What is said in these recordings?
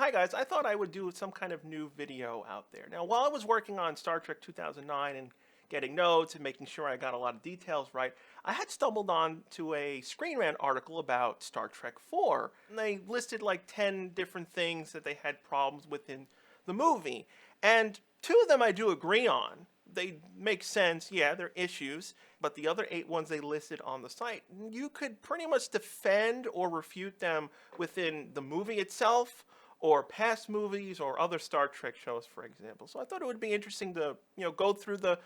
Hi guys, I thought I would do some kind of new video out there. Now, while I was working on Star Trek 2009 and getting notes and making sure I got a lot of details right, I had stumbled on to a Screen Rant article about Star Trek 4. And they listed like 10 different things that they had problems with in the movie. And two of them I do agree on. They make sense, yeah, they're issues, but the other 8 ones they listed on the site, you could pretty much defend or refute them within the movie itself or past movies or other Star Trek shows, for example. So I thought it would be interesting to, go through the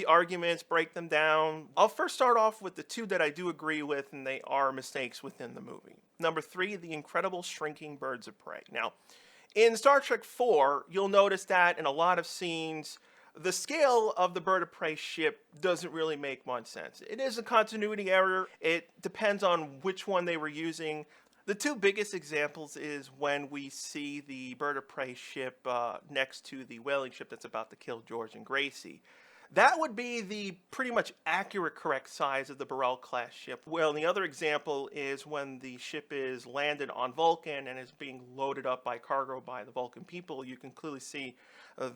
arguments, break them down. I'll first start off with the two that I do agree with, and they are mistakes within the movie. Number 3, the incredible shrinking birds of prey. Now, in Star Trek 4, you'll notice that in a lot of scenes, the scale of the bird of prey ship doesn't really make much sense. It is a continuity error. It depends on which one they were using. The two biggest examples is when we see the bird of prey ship next to the whaling ship that's about to kill George and Gracie. That would be the pretty much accurate correct size of the Burrell class ship. Well, the other example is when the ship is landed on Vulcan and is being loaded up by cargo by the Vulcan people. You can clearly see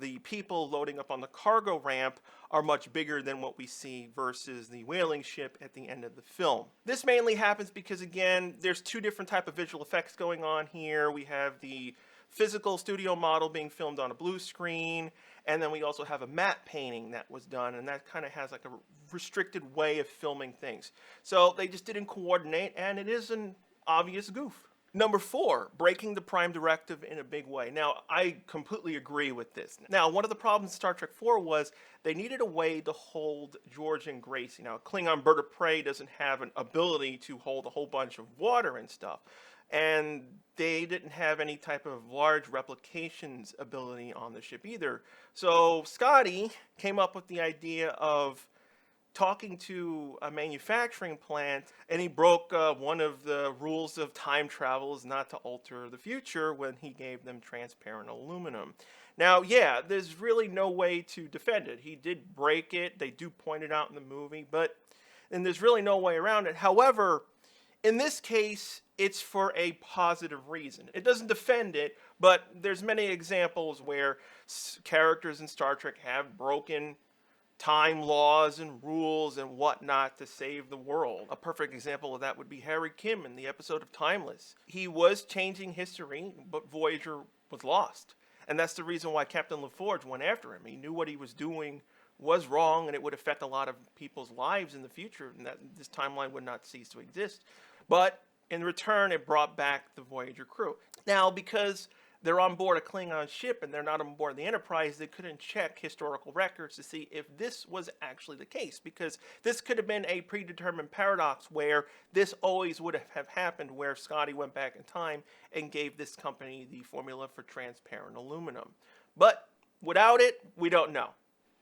the people loading up on the cargo ramp are much bigger than what we see versus the whaling ship at the end of the film. This mainly happens because, again, there's two different type of visual effects going on here. We have the physical studio model being filmed on a blue screen, and then we also have a matte painting that was done, and that kind of has like a restricted way of filming things. So they just didn't coordinate, and it is an obvious goof. Number 4, breaking the Prime Directive in a big way. Now, I completely agree with this. Now, one of the problems in Star Trek 4 was they needed a way to hold George and Gracie. Now, a Klingon bird of prey doesn't have an ability to hold a whole bunch of water and stuff. And they didn't have any type of large replications ability on the ship either. So Scotty came up with the idea of talking to a manufacturing plant, and he broke one of the rules of time travel is not to alter the future when he gave them transparent aluminum. Now, yeah, there's really no way to defend it. He did break it. They do point it out in the movie, and there's really no way around it. However, in this case, it's for a positive reason. It doesn't defend it, but there's many examples where characters in Star Trek have broken time laws and rules and whatnot to save the world. A perfect example of that would be Harry Kim in the episode of Timeless. He was changing history, but Voyager was lost. And that's the reason why Captain LaForge went after him. He knew what he was doing was wrong, and it would affect a lot of people's lives in the future, and that this timeline would not cease to exist. But in return, it brought back the Voyager crew. Now, because they're on board a Klingon ship and they're not on board the Enterprise, they couldn't check historical records to see if this was actually the case, because this could have been a predetermined paradox where this always would have happened, where Scotty went back in time and gave this company the formula for transparent aluminum. But without it, we don't know.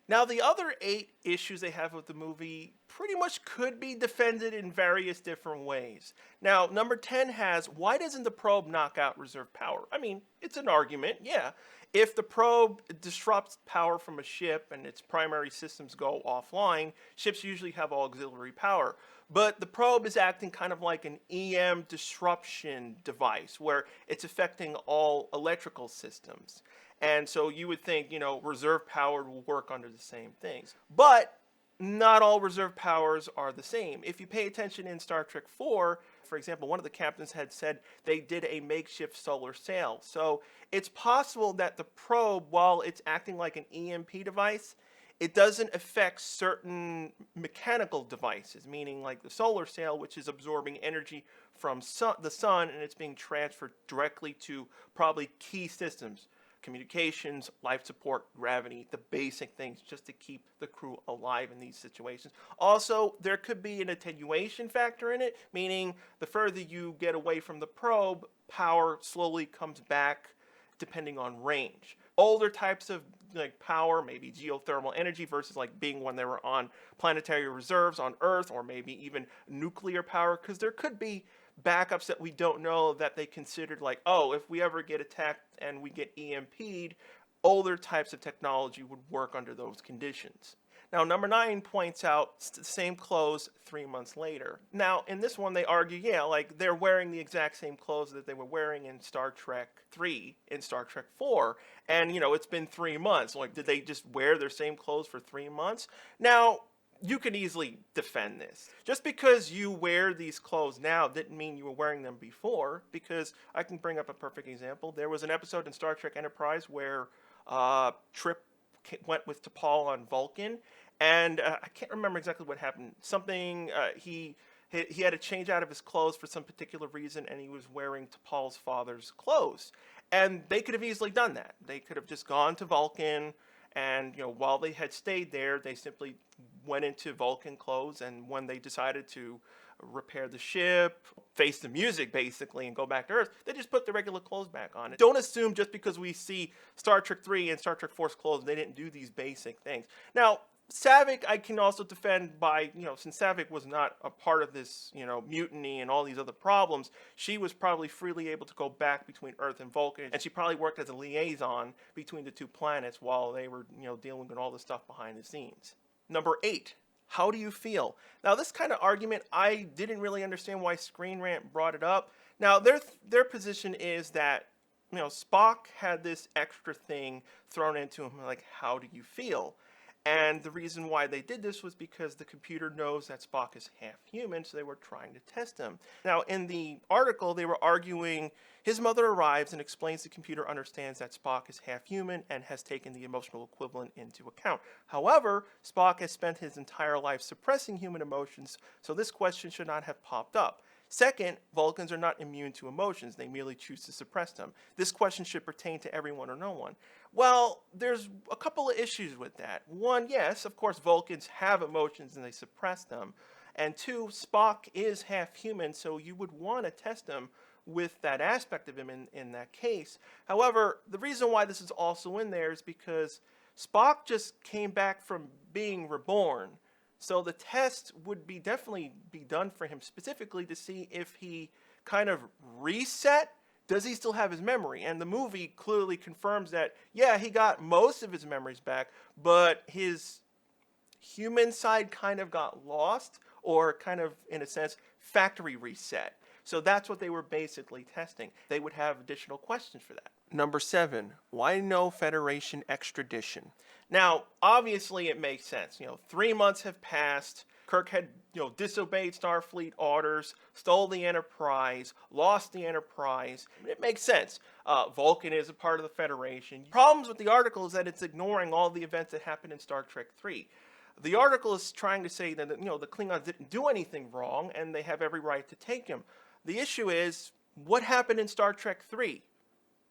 Now, the other 8 issues they have with the movie pretty much could be defended in various different ways. Now, number 10 has, why doesn't the probe knock out reserve power? I mean, it's an argument, yeah. If the probe disrupts power from a ship and its primary systems go offline, ships usually have auxiliary power. But the probe is acting kind of like an EM disruption device where it's affecting all electrical systems. And so you would think, reserve power will work under the same things. But not all reserve powers are the same. If you pay attention in Star Trek 4, for example, one of the captains had said they did a makeshift solar sail. So it's possible that the probe, while it's acting like an EMP device, it doesn't affect certain mechanical devices, meaning like the solar sail, which is absorbing energy from the sun, and it's being transferred directly to probably key systems. Communications, life support, gravity, the basic things just to keep the crew alive in these situations. Also, there could be an attenuation factor in it, meaning the further you get away from the probe, power slowly comes back depending on range. Older types of power, maybe geothermal energy versus being when they were on planetary reserves on Earth, or maybe even nuclear power, because there could be backups that we don't know that they considered if we ever get attacked and we get EMP'd, older types of technology would work under those conditions. Now, number 9 points out the same clothes 3 months later. Now, in this one, they argue, yeah, like they're wearing the exact same clothes that they were wearing in Star Trek 3, in Star Trek 4. And, it's been 3 months. Like, did they just wear their same clothes for 3 months? Now, you can easily defend this. Just because you wear these clothes now didn't mean you were wearing them before, because I can bring up a perfect example. There was an episode in Star Trek Enterprise where Trip went with T'Pol on Vulcan, and I can't remember exactly what happened. Something he had to change out of his clothes for some particular reason, and he was wearing T'Pol's father's clothes. And they could have easily done that. They could have just gone to Vulcan, and while they had stayed there, they simply went into Vulcan clothes, and when they decided to repair the ship, face the music basically, and go back to Earth, they just put the regular clothes back on. Don't assume just because we see Star Trek 3 and Star Trek 4's clothes, they didn't do these basic things. Now, Saavik I can also defend by, since Saavik was not a part of this, mutiny and all these other problems, she was probably freely able to go back between Earth and Vulcan, and she probably worked as a liaison between the two planets while they were, dealing with all the stuff behind the scenes. Number 8. How do you feel? Now, this kind of argument, I didn't really understand why Screen Rant brought it up. Now, their position is that, Spock had this extra thing thrown into him, like, how do you feel? And the reason why they did this was because the computer knows that Spock is half human, so they were trying to test him. Now, in the article, they were arguing his mother arrives and explains the computer understands that Spock is half human and has taken the emotional equivalent into account. However, Spock has spent his entire life suppressing human emotions, so this question should not have popped up. Second, Vulcans are not immune to emotions. They merely choose to suppress them. This question should pertain to everyone or no one. Well, there's a couple of issues with that. One, yes, of course, Vulcans have emotions and they suppress them. And two, Spock is half human, so you would want to test him with that aspect of him in that case. However, the reason why this is also in there is because Spock just came back from being reborn. So the test would definitely be done for him specifically to see if he kind of reset. Does he still have his memory? And the movie clearly confirms that, yeah, he got most of his memories back, but his human side kind of got lost, or kind of, in a sense, factory reset. So that's what they were basically testing. They would have additional questions for that. Number 7, why no Federation extradition? Now, obviously it makes sense. 3 months have passed. Kirk had, disobeyed Starfleet orders, stole the Enterprise, lost the Enterprise. It makes sense. Vulcan is a part of the Federation. Problems with the article is that it's ignoring all the events that happened in Star Trek 3. The article is trying to say that, the Klingons didn't do anything wrong and they have every right to take him. The issue is, what happened in Star Trek 3?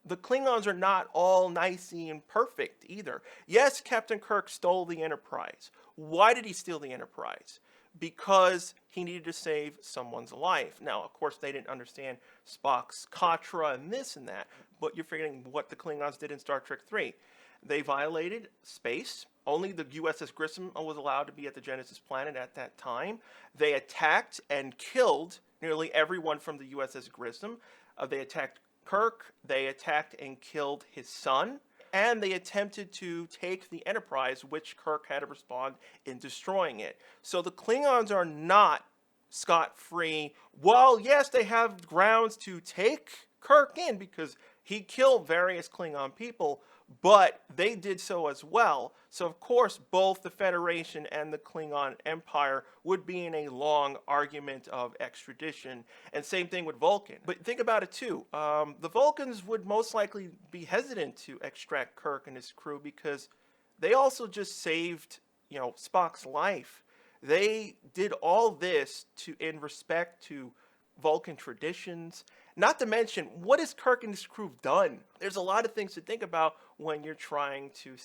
The Klingons are not all nicey and perfect either. Yes, Captain Kirk stole the Enterprise. Why did he steal the Enterprise? Because he needed to save someone's life. Now, of course, they didn't understand Spock's Katra and this and that, but you're forgetting what the Klingons did in Star Trek 3. They violated space. Only the USS Grissom was allowed to be at the Genesis planet at that time. They attacked and killed nearly everyone from the USS Grissom. They attacked Kirk, they attacked and killed his son, and they attempted to take the Enterprise, which Kirk had to respond in destroying it. So the Klingons are not scot-free. While, yes, they have grounds to take Kirk in because he killed various Klingon people, but they did so as well. So, of course, both the Federation and the Klingon Empire would be in a long argument of extradition. And same thing with Vulcan. But think about it, too. The Vulcans would most likely be hesitant to extract Kirk and his crew because they also just saved, Spock's life. They did all this in respect to Vulcan traditions. Not to mention, what has Kirk and his crew done? There's a lot of things to think about when you're trying to,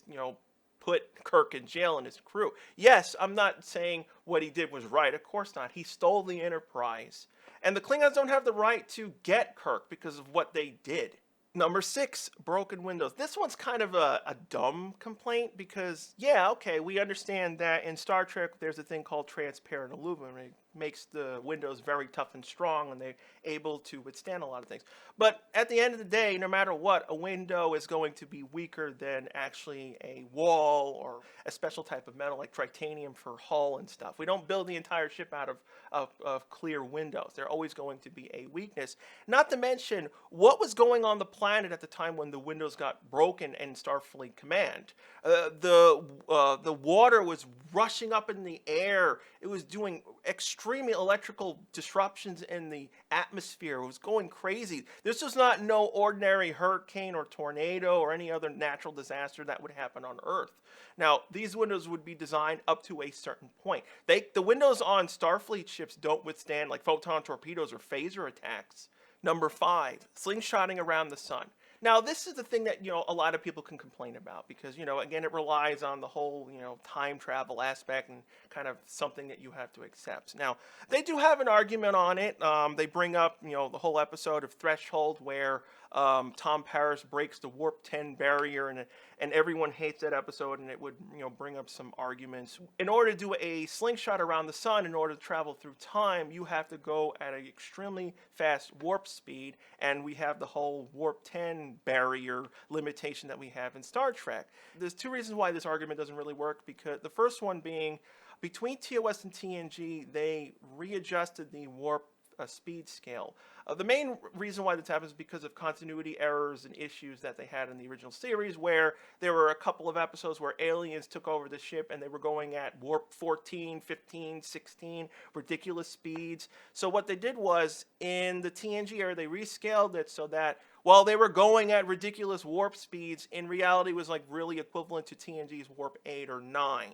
put Kirk in jail and his crew. Yes, I'm not saying what he did was right. Of course not. He stole the Enterprise. And the Klingons don't have the right to get Kirk because of what they did. Number 6, broken windows. This one's kind of a dumb complaint because, yeah, okay, we understand that in Star Trek there's a thing called transparent aluminum. makes the windows very tough and strong, and they're able to withstand a lot of things. But at the end of the day, no matter what, a window is going to be weaker than actually a wall or a special type of metal like titanium for hull and stuff. We don't build the entire ship out of clear windows. They're always going to be a weakness. Not to mention what was going on the planet at the time when the windows got broken in Starfleet Command. The water was rushing up in the air. It was doing extreme electrical disruptions in the atmosphere. It was going crazy. This was not no ordinary hurricane or tornado or any other natural disaster that would happen on Earth. Now, these windows would be designed up to a certain point. The windows on Starfleet ships don't withstand like photon torpedoes or phaser attacks. Number 5, slingshotting around the sun. Now, this is the thing that, a lot of people can complain about because, again, it relies on the whole, time travel aspect and kind of something that you have to accept. Now, they do have an argument on it. They bring up, the whole episode of Threshold where Tom Paris breaks the warp 10 barrier, and everyone hates that episode, and it would, bring up some arguments. In order to do a slingshot around the sun, in order to travel through time, you have to go at an extremely fast warp speed, and we have the whole warp 10 barrier limitation that we have in Star Trek. There's 2 reasons why this argument doesn't really work, because the first one being between TOS and TNG, they readjusted the warp speed scale. The main reason why this happens is because of continuity errors and issues that they had in the original series, where there were a couple of episodes where aliens took over the ship and they were going at warp 14, 15, 16, ridiculous speeds. So what they did was, in the TNG era, they rescaled it so that while they were going at ridiculous warp speeds, in reality it was like really equivalent to TNG's warp 8 or 9.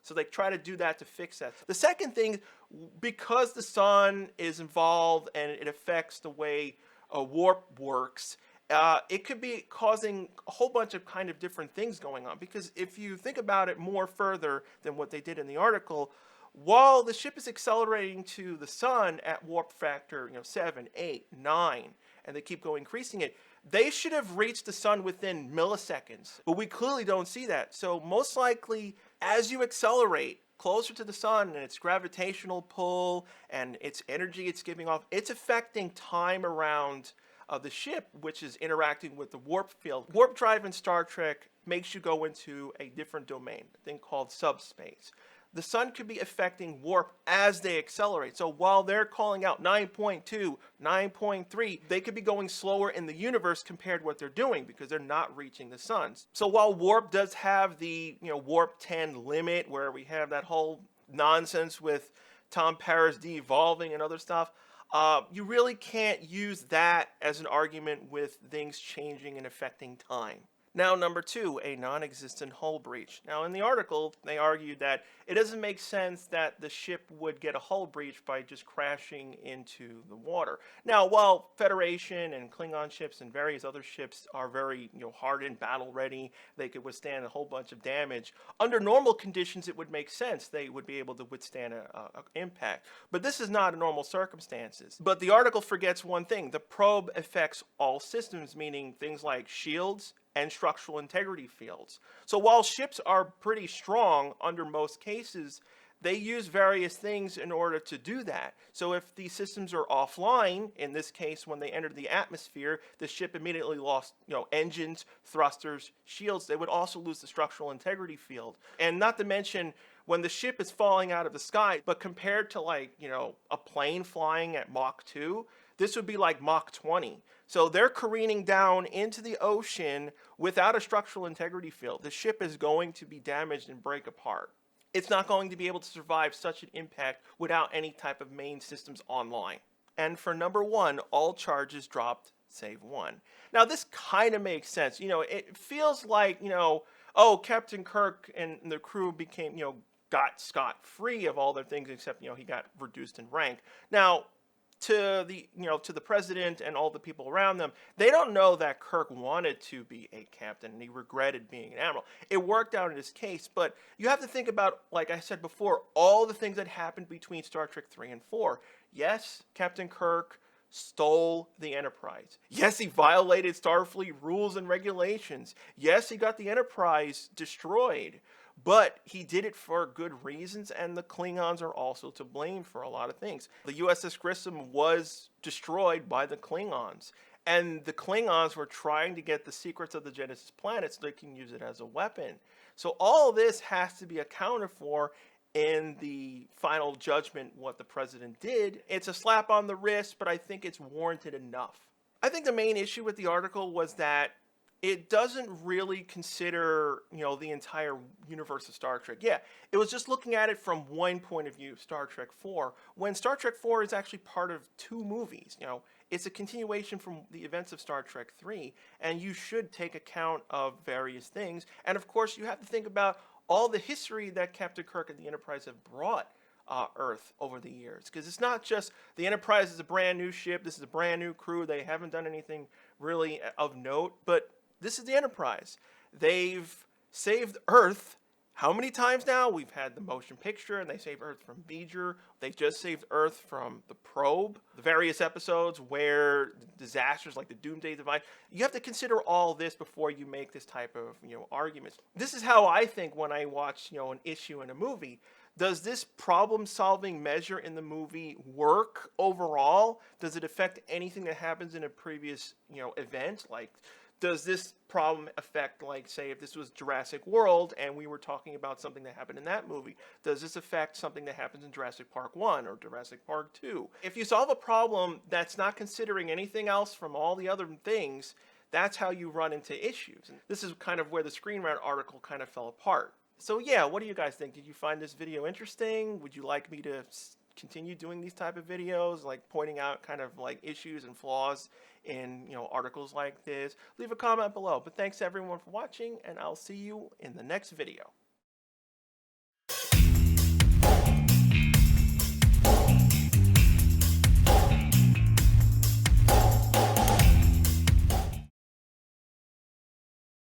So they try to do that to fix that. The second thing, because the sun is involved and it affects the way a warp works, it could be causing a whole bunch of kind of different things going on. Because if you think about it more further than what they did in the article, while the ship is accelerating to the sun at warp factor 7, 8, 9, and they keep going increasing it, they should have reached the sun within milliseconds. But we clearly don't see that. So most likely, as you accelerate closer to the sun and its gravitational pull and its energy it's giving off, it's affecting time around the ship, which is interacting with the warp field. Warp drive in Star Trek makes you go into a different domain, a thing called subspace. The sun could be affecting warp as they accelerate. So while they're calling out 9.2, 9.3, they could be going slower in the universe compared to what they're doing because they're not reaching the sun. So while warp does have the warp 10 limit where we have that whole nonsense with Tom Paris de-evolving and other stuff, you really can't use that as an argument with things changing and affecting time. Now, number 2, a non-existent hull breach. Now, in the article, they argued that it doesn't make sense that the ship would get a hull breach by just crashing into the water. Now, while Federation and Klingon ships and various other ships are very, hardened, battle-ready, they could withstand a whole bunch of damage. Under normal conditions, it would make sense. They would be able to withstand an impact. But this is not a normal circumstances. But the article forgets one thing. The probe affects all systems, meaning things like shields and structural integrity fields. So while ships are pretty strong under most cases, they use various things in order to do that. So if these systems are offline, in this case when they entered the atmosphere, the ship immediately lost engines, thrusters, shields. They would also lose the structural integrity field. And not to mention, when the ship is falling out of the sky, but compared to a plane flying at Mach 2, this would be like Mach 20. So they're careening down into the ocean without a structural integrity field. The ship is going to be damaged and break apart. It's not going to be able to survive such an impact without any type of main systems online. And for number 1, all charges dropped save 1. Now this kind of makes sense. It feels like, Captain Kirk and the crew became, got scot-free of all their things except, he got reduced in rank. Now, to the president and all the people around them, they don't know that Kirk wanted to be a captain and he regretted being an admiral. It worked out in his case, but you have to think about, like I said before, all the things that happened between Star Trek 3 and 4. Yes, Captain Kirk stole the Enterprise. Yes, he violated Starfleet rules and regulations. Yes, he got the Enterprise destroyed. But he did it for good reasons, and the Klingons are also to blame for a lot of things. The USS Grissom was destroyed by the Klingons, and the Klingons were trying to get the secrets of the Genesis planet so they can use it as a weapon. So all this has to be accounted for in the final judgment, what the president did. It's a slap on the wrist, but I think it's warranted enough. I think the main issue with the article was that it doesn't really consider, the entire universe of Star Trek. Yeah, it was just looking at it from one point of view, Star Trek 4, when Star Trek 4 is actually part of two movies. It's a continuation from the events of Star Trek 3, and you should take account of various things. And of course, you have to think about all the history that Captain Kirk and the Enterprise have brought Earth over the years. Because it's not just the Enterprise is a brand new ship, this is a brand new crew, they haven't done anything really of note, but this is the Enterprise. They've saved Earth how many times now? We've had the motion picture, and they saved Earth from Beeger. They just saved Earth from the probe. The various episodes where disasters like the Doomsday Device. You have to consider all this before you make this type of arguments. This is how I think when I watch an issue in a movie. Does this problem-solving measure in the movie work overall? Does it affect anything that happens in a previous event? Like, does this problem affect, like, say, if this was Jurassic World and we were talking about something that happened in that movie, does this affect something that happens in Jurassic Park 1 or Jurassic Park 2? If you solve a problem that's not considering anything else from all the other things, that's how you run into issues. And this is kind of where the Screen Rant article kind of fell apart. So yeah, what do you guys think? Did you find this video interesting? Would you like me to continue doing these type of videos, like pointing out kind of like issues and flaws in articles like this? Leave a comment below. But thanks everyone for watching, and I'll see you in the next video.